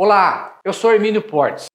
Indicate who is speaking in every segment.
Speaker 1: Olá, eu sou Hermínio Portes.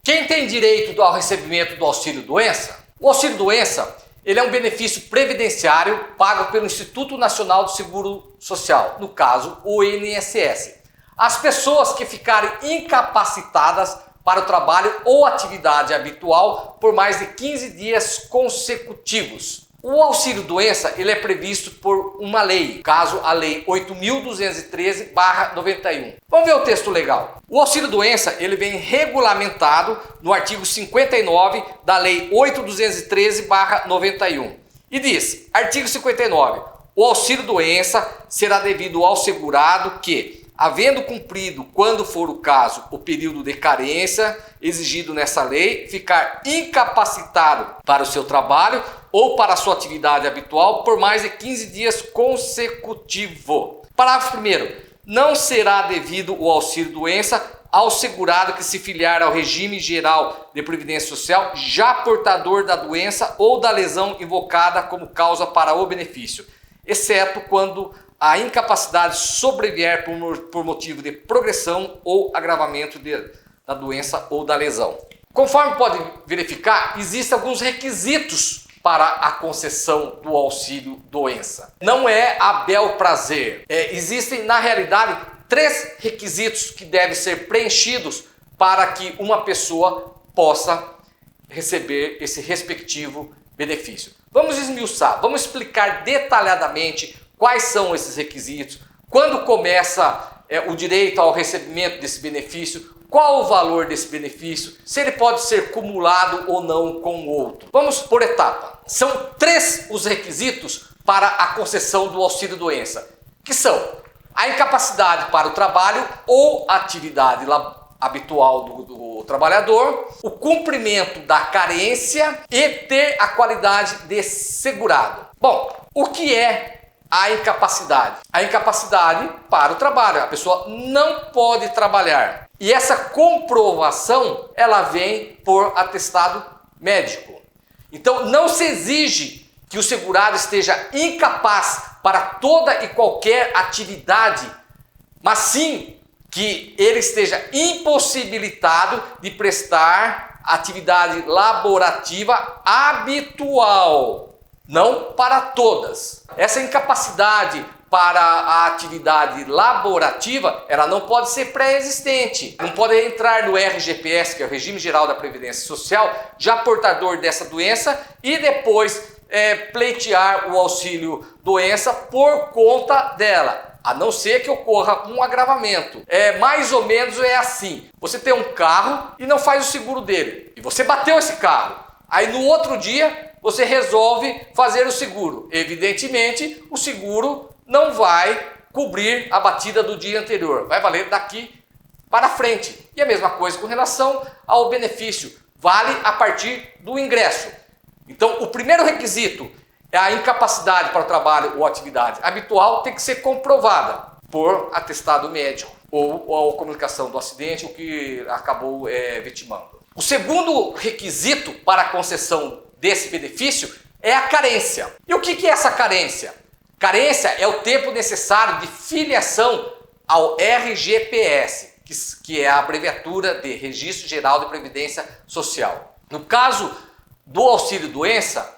Speaker 1: Quem tem direito ao recebimento do auxílio-doença? O auxílio-doença ele é um benefício previdenciário pago pelo Instituto Nacional do Seguro Social, no caso, o INSS. As pessoas que ficarem incapacitadas para o trabalho ou atividade habitual por mais de 15 dias consecutivos. O auxílio-doença ele é previsto por uma lei, caso a Lei 8.213/91. Vamos ver o texto legal. O auxílio-doença ele vem regulamentado no artigo 59 da Lei 8.213/91. E diz, artigo 59, o auxílio-doença será devido ao segurado que, havendo cumprido, quando for o caso, o período de carência exigido nessa lei, ficar incapacitado para o seu trabalho ou para a sua atividade habitual por mais de 15 dias consecutivos. Parágrafo 1º. Não será devido o auxílio-doença ao segurado que se filiar ao regime geral de previdência social já portador da doença ou da lesão invocada como causa para o benefício, exceto quando a incapacidade sobrevier por motivo de progressão ou agravamento da doença ou da lesão. Conforme pode verificar, existem alguns requisitos para a concessão do auxílio-doença. Não é a bel prazer. Existem, na realidade, 3 requisitos que devem ser preenchidos para que uma pessoa possa receber esse respectivo benefício. Vamos esmiuçar, vamos explicar detalhadamente quais são esses requisitos, quando começa o direito ao recebimento desse benefício, qual o valor desse benefício, se ele pode ser cumulado ou não com o outro. Vamos por etapa. São 3 os requisitos para a concessão do auxílio-doença, que são a incapacidade para o trabalho ou atividade habitual do trabalhador, o cumprimento da carência e ter a qualidade de segurado. Bom, o que é a incapacidade? A incapacidade para o trabalho. A pessoa não pode trabalhar. E essa comprovação, ela vem por atestado médico. Então, não se exige que o segurado esteja incapaz para toda e qualquer atividade, mas sim que ele esteja impossibilitado de prestar atividade laborativa habitual. Não para todas. Essa incapacidade para a atividade laborativa, ela não pode ser pré-existente. Não pode entrar no RGPS, que é o Regime Geral da Previdência Social, já portador dessa doença e depois pleitear o auxílio-doença por conta dela. A não ser que ocorra um agravamento. Mais ou menos assim. Você tem um carro e não faz o seguro dele. E você bateu esse carro. Aí no outro dia você resolve fazer o seguro. Evidentemente, o seguro não vai cobrir a batida do dia anterior. Vai valer daqui para frente. E a mesma coisa com relação ao benefício. Vale a partir do ingresso. Então, o primeiro requisito é a incapacidade para o trabalho ou atividade habitual tem que ser comprovada por atestado médico ou a comunicação do acidente, o que acabou vitimando. O segundo requisito para a concessão desse benefício é a carência. E o que é essa carência? Carência é o tempo necessário de filiação ao RGPS, que é a abreviatura de Registro Geral de Previdência Social. No caso do auxílio-doença,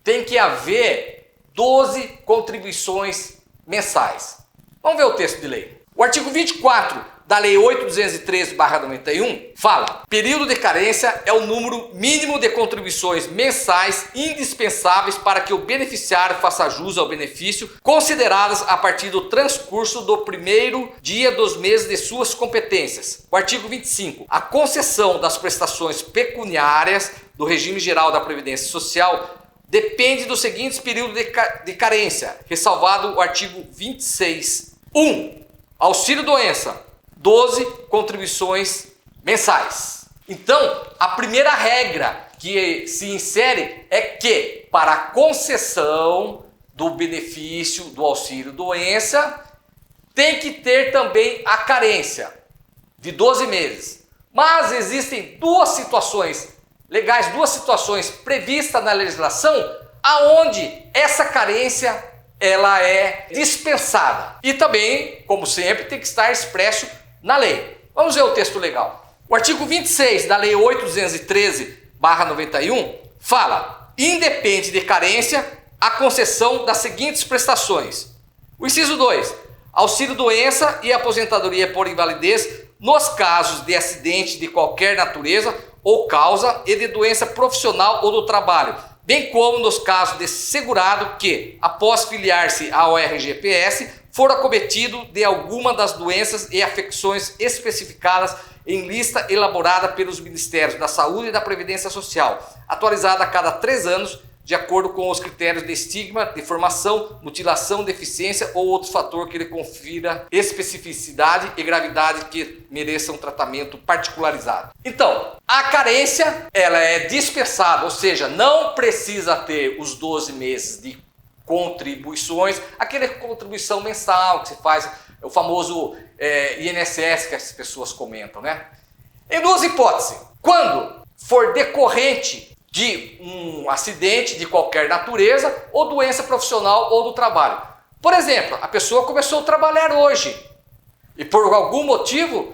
Speaker 1: tem que haver 12 contribuições mensais. Vamos ver o texto de lei. O artigo 24 da Lei 8.213/91 fala: período de carência é o número mínimo de contribuições mensais indispensáveis para que o beneficiário faça jus ao benefício, consideradas a partir do transcurso do primeiro dia dos meses de suas competências. O artigo 25. A concessão das prestações pecuniárias do regime geral da Previdência Social depende dos seguintes períodos de carência, ressalvado o artigo 26. 1. Auxílio-doença. 12 contribuições mensais. Então, a primeira regra que se insere é que, para a concessão do benefício do auxílio-doença, tem que ter também a carência de 12 meses. Mas existem 2 situações legais, duas situações previstas na legislação aonde essa carência ela é dispensada. E também, como sempre, tem que estar expresso na lei. Vamos ver o texto legal. O artigo 26 da Lei 8.213/91 fala: independe de carência a concessão das seguintes prestações. O inciso 2, auxílio-doença e aposentadoria por invalidez nos casos de acidente de qualquer natureza ou causa e de doença profissional ou do trabalho, bem como nos casos de segurado que, após filiar-se ao RGPS, for acometido de alguma das doenças e afecções especificadas em lista elaborada pelos Ministérios da Saúde e da Previdência Social, atualizada a cada 3 anos, de acordo com os critérios de estigma, deformação, mutilação, deficiência ou outro fator que lhe confira especificidade e gravidade que mereçam um tratamento particularizado. Então, a carência ela é dispensável, ou seja, não precisa ter os 12 meses de contribuições, aquela contribuição mensal que se faz, o famoso INSS que as pessoas comentam, né? Em duas hipóteses, quando for decorrente de um acidente de qualquer natureza ou doença profissional ou do trabalho. Por exemplo, a pessoa começou a trabalhar hoje e por algum motivo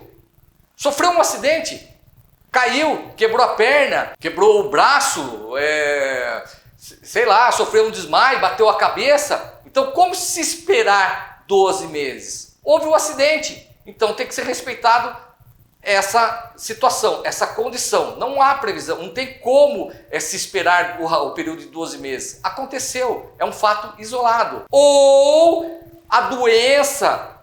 Speaker 1: sofreu um acidente, caiu, quebrou a perna, quebrou o braço, sei lá, sofreu um desmaio, bateu a cabeça. Então, como se esperar 12 meses? Houve um acidente, então tem que ser respeitado essa situação, essa condição. Não há previsão, não tem como se esperar o período de 12 meses. Aconteceu, é um fato isolado. Ou a doença,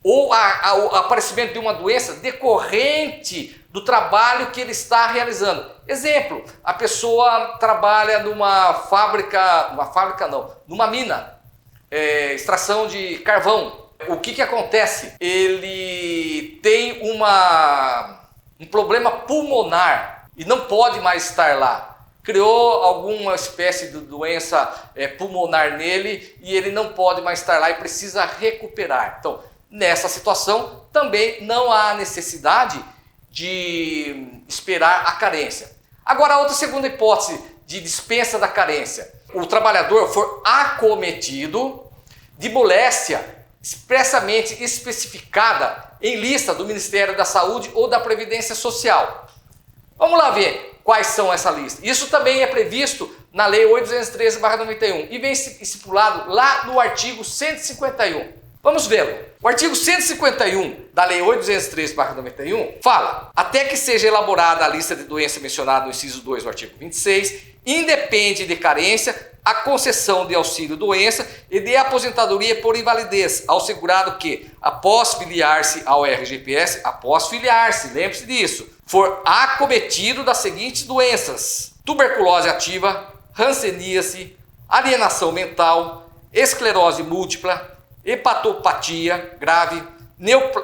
Speaker 1: ou o aparecimento de uma doença decorrente do trabalho que ele está realizando. Exemplo, a pessoa trabalha numa numa mina, extração de carvão. O que acontece? Ele tem um problema pulmonar e não pode mais estar lá. Criou alguma espécie de doença pulmonar nele e ele não pode mais estar lá e precisa recuperar. Então, nessa situação, também não há necessidade de esperar a carência. Agora, a outra segunda hipótese de dispensa da carência. O trabalhador for acometido de moléstia expressamente especificada em lista do Ministério da Saúde ou da Previdência Social. Vamos lá ver quais são essa lista. Isso também é previsto na Lei 8.213/91 e vem estipulado lá no artigo 151. Vamos vê-lo. O artigo 151 da Lei 8.213/91 fala: até que seja elaborada a lista de doenças mencionada no inciso 2 do artigo 26, independe de carência a concessão de auxílio-doença e de aposentadoria por invalidez ao segurado que, após filiar-se ao RGPS, lembre-se disso, for acometido das seguintes doenças: tuberculose ativa, hanseníase, alienação mental, esclerose múltipla, hepatopatia grave,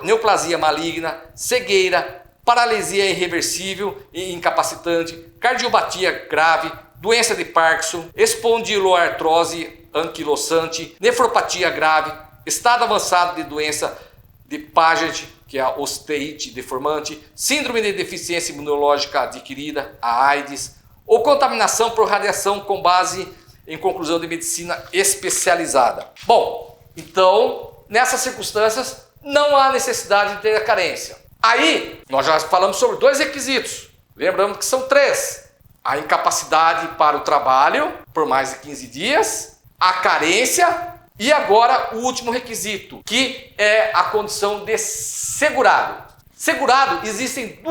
Speaker 1: neoplasia maligna, cegueira, paralisia irreversível e incapacitante, cardiopatia grave, doença de Parkinson, espondiloartrose anquilosante, nefropatia grave, estado avançado de doença de Paget, que é a osteite deformante, síndrome de deficiência imunológica adquirida, a AIDS, ou contaminação por radiação com base em conclusão de medicina especializada. Bom, então, nessas circunstâncias, não há necessidade de ter a carência. Aí, nós já falamos sobre 2 requisitos. Lembramos que são 3. A incapacidade para o trabalho por mais de 15 dias, a carência e agora o último requisito, que é a condição de segurado. Segurado, existem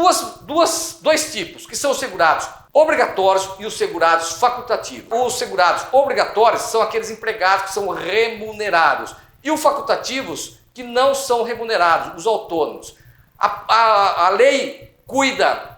Speaker 1: dois tipos, que são os segurados obrigatórios e os segurados facultativos. Os segurados obrigatórios são aqueles empregados que são remunerados e os facultativos que não são remunerados, os autônomos. A lei cuida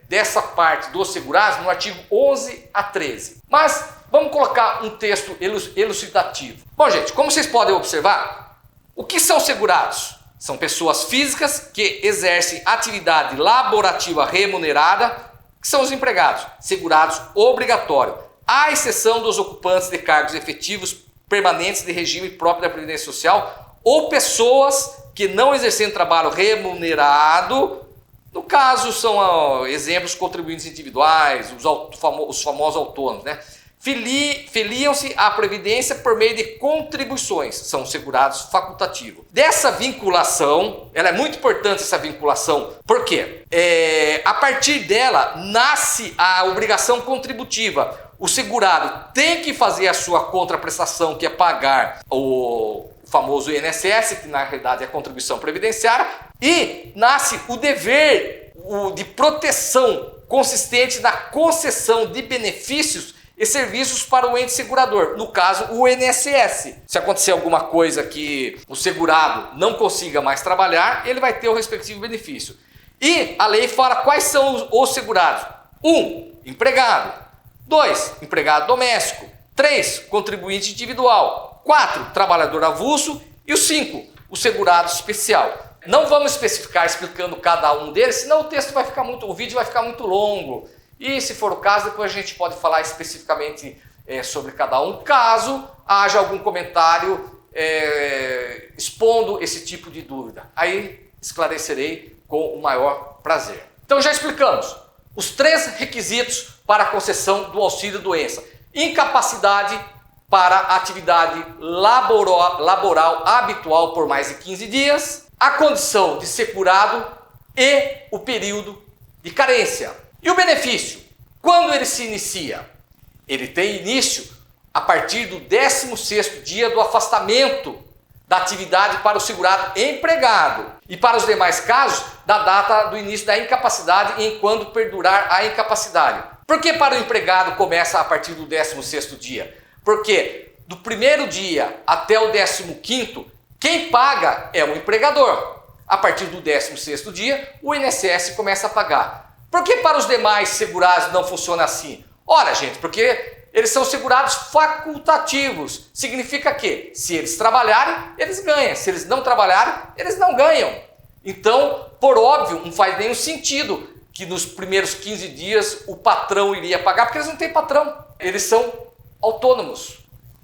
Speaker 1: dessa parte dos segurados no artigo 11 a 13. Mas vamos colocar um texto elucidativo. Bom, gente, como vocês podem observar, o que são segurados? São pessoas físicas que exercem atividade laborativa remunerada, que são os empregados, segurados obrigatório, à exceção dos ocupantes de cargos efetivos permanentes de regime próprio da Previdência Social ou pessoas que não exercendo trabalho remunerado No caso, são exemplos contribuintes individuais, os famosos autônomos, né? Filiam-se à Previdência por meio de contribuições, são segurados facultativos. Dessa vinculação, ela é muito importante essa vinculação, porque a partir dela nasce a obrigação contributiva. O segurado tem que fazer a sua contraprestação, que é pagar o famoso INSS, que na realidade é a contribuição previdenciária, e nasce o dever de proteção consistente na concessão de benefícios e serviços para o ente segurador, no caso o INSS. Se acontecer alguma coisa que o segurado não consiga mais trabalhar, ele vai ter o respectivo benefício. E a lei fala quais são os segurados. 1. Empregado. 2. Empregado doméstico. 3. Contribuinte individual. 4. Trabalhador avulso. E o 5. O segurado especial. Não vamos especificar explicando cada um deles, senão o vídeo vai ficar muito longo. E se for o caso, depois a gente pode falar especificamente sobre cada um, caso haja algum comentário expondo esse tipo de dúvida. Aí esclarecerei com o maior prazer. Então já explicamos os 3 requisitos para a concessão do auxílio-doença. Incapacidade para atividade laboral habitual por mais de 15 dias, a condição de segurado e o período de carência. E o benefício? Quando ele se inicia? Ele tem início a partir do 16º dia do afastamento da atividade para o segurado empregado. E para os demais casos, da data do início da incapacidade enquanto perdurar a incapacidade. Por que para o empregado começa a partir do 16º dia? Porque do primeiro dia até o 15º, quem paga é o empregador. A partir do 16º dia, o INSS começa a pagar. Por que para os demais segurados não funciona assim? Ora, gente, porque eles são segurados facultativos. Significa que, se eles trabalharem, eles ganham. Se eles não trabalharem, eles não ganham. Então, por óbvio, não faz nenhum sentido que nos primeiros 15 dias o patrão iria pagar, porque eles não têm patrão. Eles são autônomos.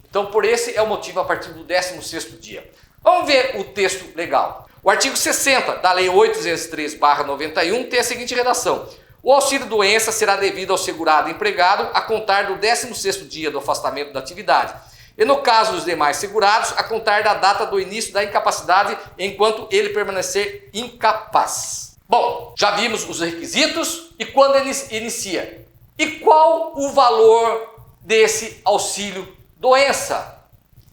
Speaker 1: Então, por esse é o motivo a partir do 16º dia. Vamos ver o texto legal. O artigo 60 da Lei 8.203/91 tem a seguinte redação. O auxílio-doença será devido ao segurado empregado a contar do 16º dia do afastamento da atividade. E no caso dos demais segurados, a contar da data do início da incapacidade, enquanto ele permanecer incapaz. Bom, já vimos os requisitos e quando ele inicia. E qual o valor desse auxílio-doença?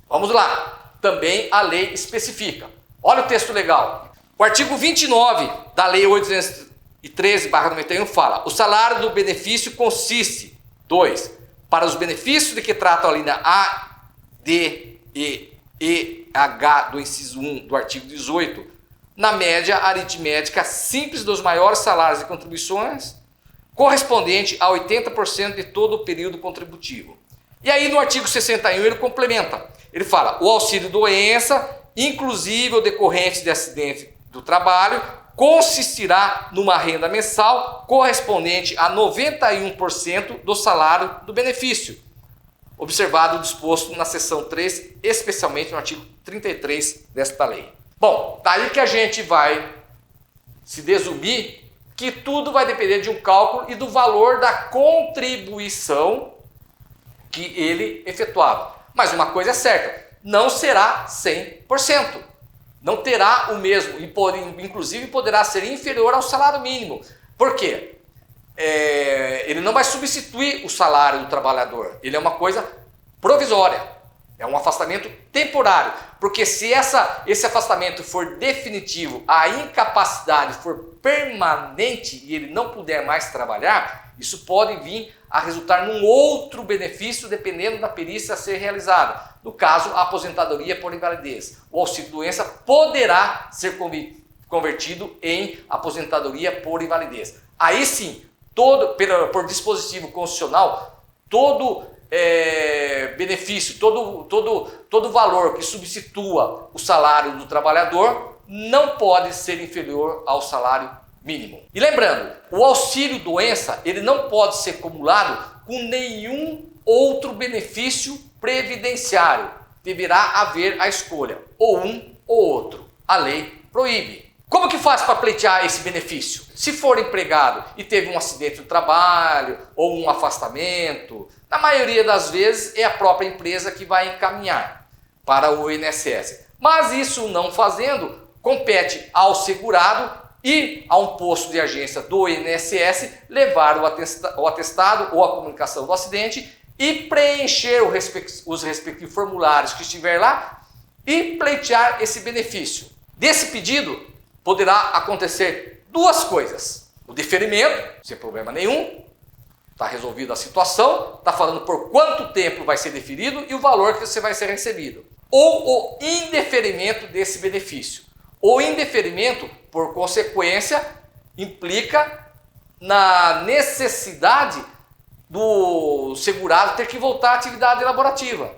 Speaker 1: Vamos lá. Também a lei especifica. Olha o texto legal. O artigo 29 da Lei 8.213/91 fala: o salário do benefício consiste, 2. Para os benefícios de que tratam a linha A, D, E, H do inciso 1 do artigo 18, na média aritmética simples dos maiores salários e contribuições, correspondente a 80% de todo o período contributivo. E aí no artigo 61 ele complementa. Ele fala: o auxílio-doença, inclusive o decorrente de acidente do trabalho, consistirá numa renda mensal correspondente a 91% do salário do benefício, observado o disposto na seção 3, especialmente no artigo 33 desta lei. Bom, daí que a gente vai se desumir que tudo vai depender de um cálculo e do valor da contribuição que ele efetuava. Mas uma coisa é certa, não será 100%. Não terá o mesmo, inclusive poderá ser inferior ao salário mínimo. Por quê? Ele não vai substituir o salário do trabalhador. Ele é uma coisa provisória. É um afastamento temporário. Porque se esse afastamento for definitivo, a incapacidade for permanente e ele não puder mais trabalhar, isso pode vir a resultar num outro benefício dependendo da perícia a ser realizada. No caso, a aposentadoria por invalidez. O auxílio-doença poderá ser convertido em aposentadoria por invalidez. Aí sim, por dispositivo constitucional, todo benefício, todo valor que substitua o salário do trabalhador não pode ser inferior ao salário mínimo. E lembrando, o auxílio-doença ele não pode ser acumulado com nenhum outro benefício previdenciário. Deverá haver a escolha, ou um ou outro. A lei proíbe. Como que faz para pleitear esse benefício? Se for empregado e teve um acidente no trabalho ou um afastamento, na maioria das vezes é a própria empresa que vai encaminhar para o INSS. Mas isso não fazendo, compete ao segurado ir a um posto de agência do INSS, levar o atestado ou a comunicação do acidente e preencher os respectivos formulários que estiver lá e pleitear esse benefício. Desse pedido poderá acontecer duas coisas: o deferimento, sem problema nenhum, está resolvida a situação, está falando por quanto tempo vai ser deferido e o valor que você vai ser recebido, ou o indeferimento desse benefício. O indeferimento, por consequência, implica na necessidade do segurado ter que voltar à atividade laborativa.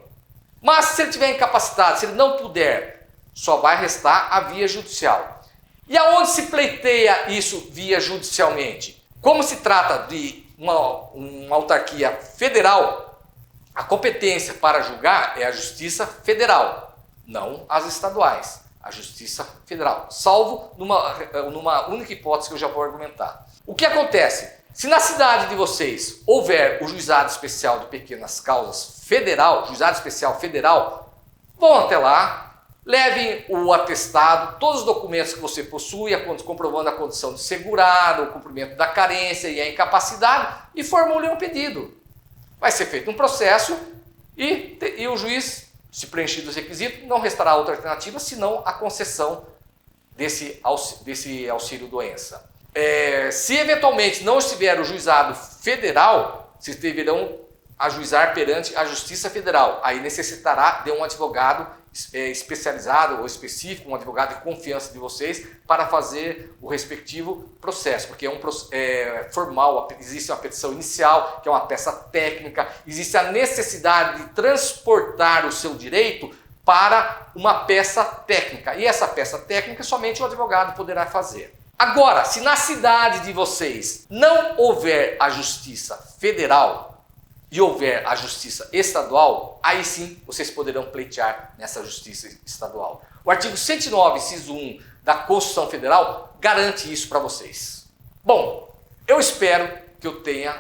Speaker 1: Mas se ele estiver incapacitado, se ele não puder, só vai restar a via judicial. E aonde se pleiteia isso via judicialmente? Como se trata de uma autarquia federal, a competência para julgar é a Justiça Federal, não as estaduais. A Justiça Federal, salvo numa única hipótese que eu já vou argumentar. O que acontece? Se na cidade de vocês houver o Juizado Especial de Pequenas Causas Federal, Juizado Especial Federal, vão até lá, levem o atestado, todos os documentos que você possui, comprovando a condição de segurado, o cumprimento da carência e a incapacidade, e formulem um pedido. Vai ser feito um processo e o juiz, se preenchido os requisitos, não restará outra alternativa senão a concessão desse auxílio-doença. Se eventualmente não estiver o juizado federal, vocês deverão ajuizar perante a Justiça Federal. Aí necessitará de um advogado especializado ou específico, um advogado de confiança de vocês, para fazer o respectivo processo, porque é formal, existe uma petição inicial, que é uma peça técnica, existe a necessidade de transportar o seu direito para uma peça técnica, e essa peça técnica somente o advogado poderá fazer. Agora, se na cidade de vocês não houver a Justiça Federal e houver a Justiça Estadual, aí sim vocês poderão pleitear nessa Justiça Estadual. O artigo 109, inciso 1 da Constituição Federal garante isso para vocês. Bom, eu espero que eu tenha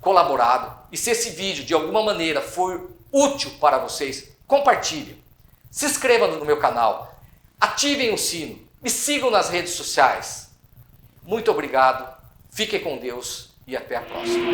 Speaker 1: colaborado, e se esse vídeo de alguma maneira for útil para vocês, compartilhem, se inscrevam no meu canal, ativem o sino, me sigam nas redes sociais. Muito obrigado, fiquem com Deus e até a próxima.